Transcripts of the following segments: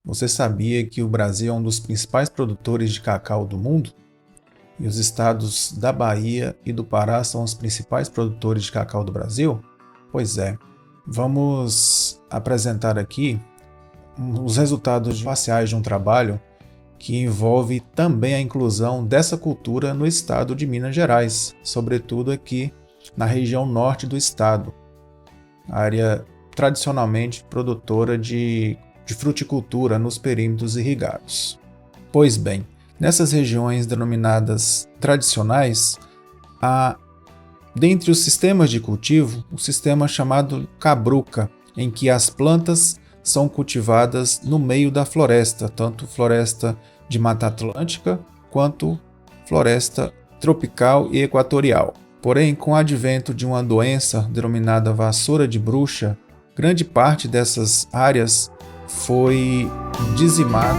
Você sabia que o Brasil é um dos principais produtores de cacau do mundo? E os estados da Bahia e do Pará são os principais produtores de cacau do Brasil? Pois é, vamos apresentar aqui os resultados parciais de um trabalho que envolve também a inclusão dessa cultura no estado de Minas Gerais, sobretudo aqui na região norte do estado, área tradicionalmente produtora de fruticultura nos perímetros irrigados. Pois bem, nessas regiões denominadas tradicionais, há, dentre os sistemas de cultivo, o sistema chamado cabruca, em que as plantas são cultivadas no meio da floresta, tanto floresta de Mata Atlântica quanto floresta tropical e equatorial. Porém, com o advento de uma doença denominada vassoura de bruxa, grande parte dessas áreas foi dizimada.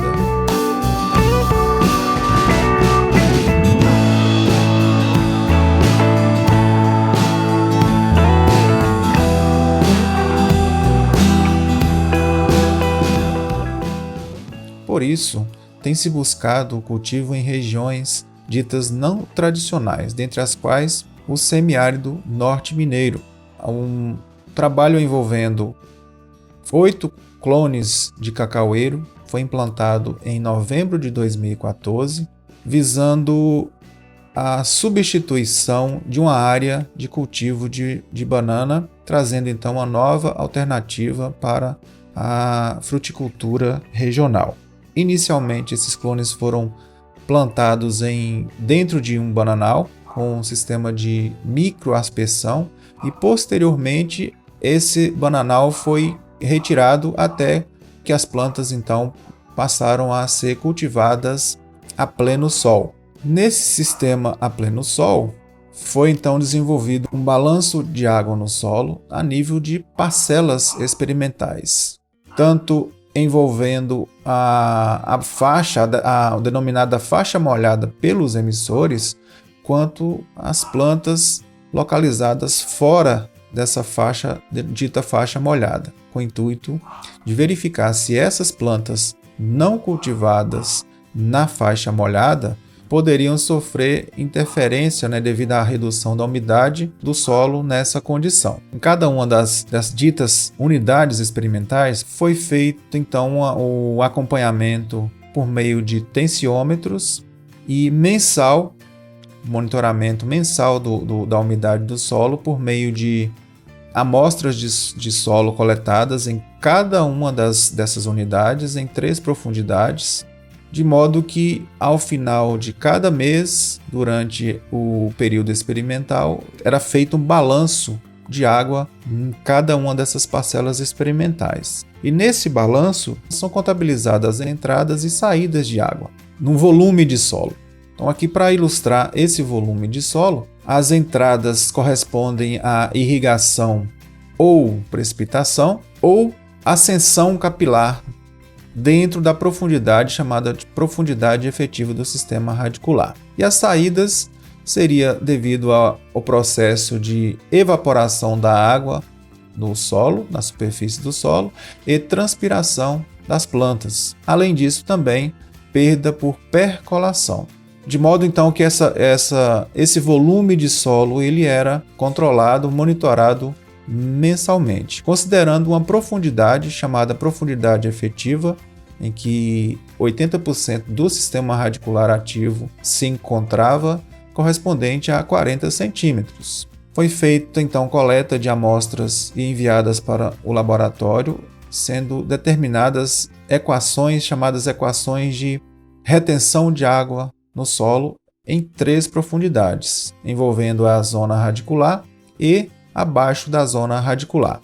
Por isso, tem se buscado o cultivo em regiões ditas não tradicionais, dentre as quais o semiárido norte mineiro. Um trabalho envolvendo 8 clones de cacaueiro foi implantado em novembro de 2014, visando a substituição de uma área de cultivo de banana, trazendo então uma nova alternativa para a fruticultura regional. Inicialmente, esses clones foram plantados dentro de um bananal, com um sistema de microaspersão, e posteriormente esse bananal foi retirado até que as plantas então passaram a ser cultivadas a pleno sol. Nesse sistema a pleno sol, foi então desenvolvido um balanço de água no solo a nível de parcelas experimentais, tanto envolvendo a faixa, a denominada faixa molhada pelos emissores, quanto as plantas localizadas fora dessa faixa, dita faixa molhada, com o intuito de verificar se essas plantas não cultivadas na faixa molhada poderiam sofrer interferência, devido à redução da umidade do solo nessa condição. Em cada uma das ditas unidades experimentais foi feito então o acompanhamento por meio de tensiômetros e monitoramento mensal da umidade do solo por meio de amostras de solo coletadas em cada uma dessas unidades em 3 profundidades, de modo que ao final de cada mês, durante o período experimental, era feito um balanço de água em cada uma dessas parcelas experimentais. E nesse balanço são contabilizadas entradas e saídas de água no volume de solo. Então, aqui para ilustrar esse volume de solo, as entradas correspondem à irrigação ou precipitação ou ascensão capilar dentro da profundidade chamada de profundidade efetiva do sistema radicular. E as saídas seria devido ao processo de evaporação da água no solo, na superfície do solo, e transpiração das plantas. Além disso, também perda por percolação. De modo então que esse volume de solo ele era controlado, monitorado mensalmente, considerando uma profundidade chamada profundidade efetiva, em que 80% do sistema radicular ativo se encontrava, correspondente a 40 centímetros. Foi feita então coleta de amostras e enviadas para o laboratório, sendo determinadas equações chamadas equações de retenção de água no solo em 3 profundidades, envolvendo a zona radicular e abaixo da zona radicular.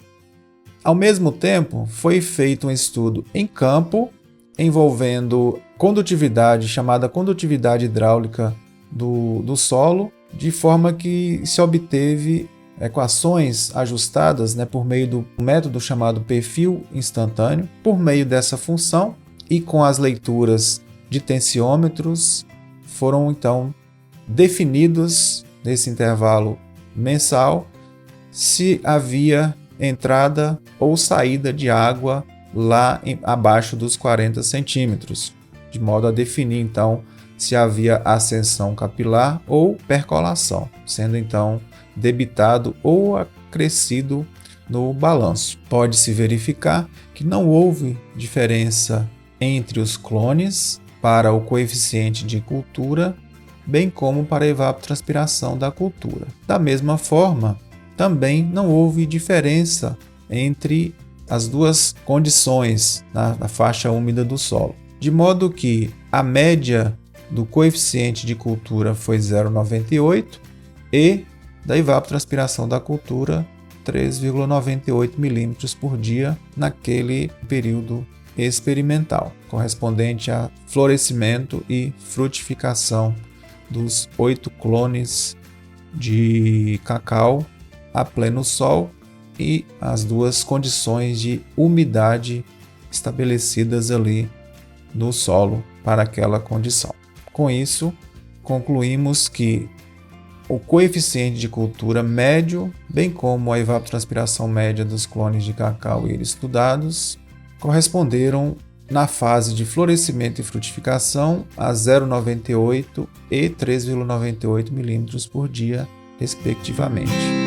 Ao mesmo tempo, foi feito um estudo em campo envolvendo condutividade, chamada condutividade hidráulica do solo, de forma que se obteve equações ajustadas por meio do método chamado perfil instantâneo. Por meio dessa função e com as leituras de tensiômetros, foram então definidos nesse intervalo mensal se havia entrada ou saída de água abaixo dos 40 centímetros, de modo a definir então se havia ascensão capilar ou percolação, sendo então debitado ou acrescido no balanço. Pode-se verificar que não houve diferença entre os clones para o coeficiente de cultura, bem como para a evapotranspiração da cultura. Da mesma forma, também não houve diferença entre as duas condições na faixa úmida do solo, de modo que a média do coeficiente de cultura foi 0,98 e da evapotranspiração da cultura 3,98 milímetros por dia naquele período experimental, correspondente a florescimento e frutificação dos 8 clones de cacau a pleno sol e as duas condições de umidade estabelecidas ali no solo para aquela condição. Com isso, concluímos que o coeficiente de cultura médio, bem como a evapotranspiração média dos clones de cacau estudados, corresponderam na fase de florescimento e frutificação a 0,98 e 3,98 milímetros por dia, respectivamente.